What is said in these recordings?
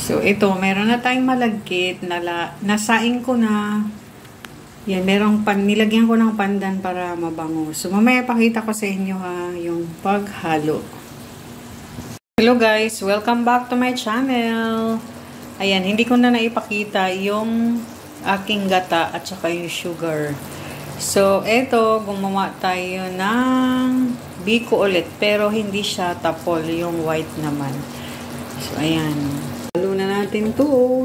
So, ito, meron na tayong malagkit. Nasaing ko na. Yan, nilagyan ko ng pandan para mabango. So, mamaya pakita ko sa inyo ha, yung paghalo. Hello guys, welcome back to my channel. Ayan, hindi ko na naipakita yung aking gata at saka yung sugar. So, eto, gumawa tayo ng biko ulit. Pero hindi siya tapol, yung white naman. So, ayan. Halo na natin to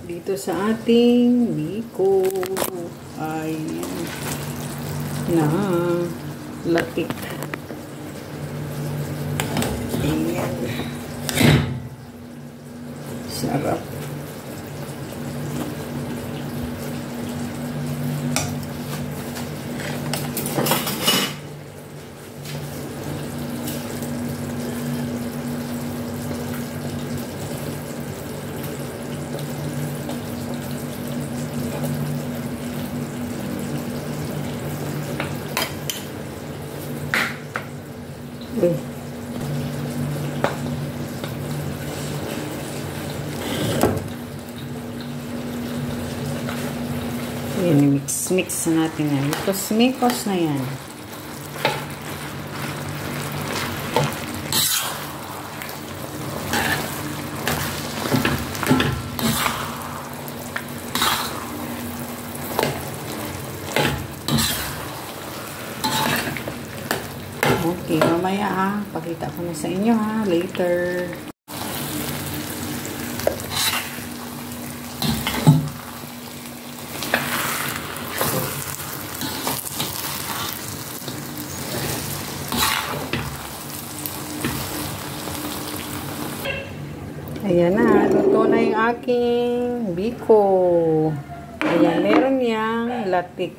dito sa ating biko. Ayan. Na latik. Ayan. Sarap. Ayan, mix natin yan. Ito, smikos na yan. Okay, mamaya pakita ko na sa inyo later. Ayan na, luto na yung aking biko. Ayan, meron niyang latik.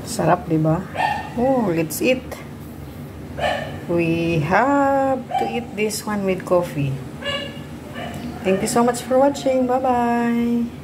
Sarap, diba? Oh, let's eat. We have to eat this one with coffee. Thank you so much for watching. Bye-bye.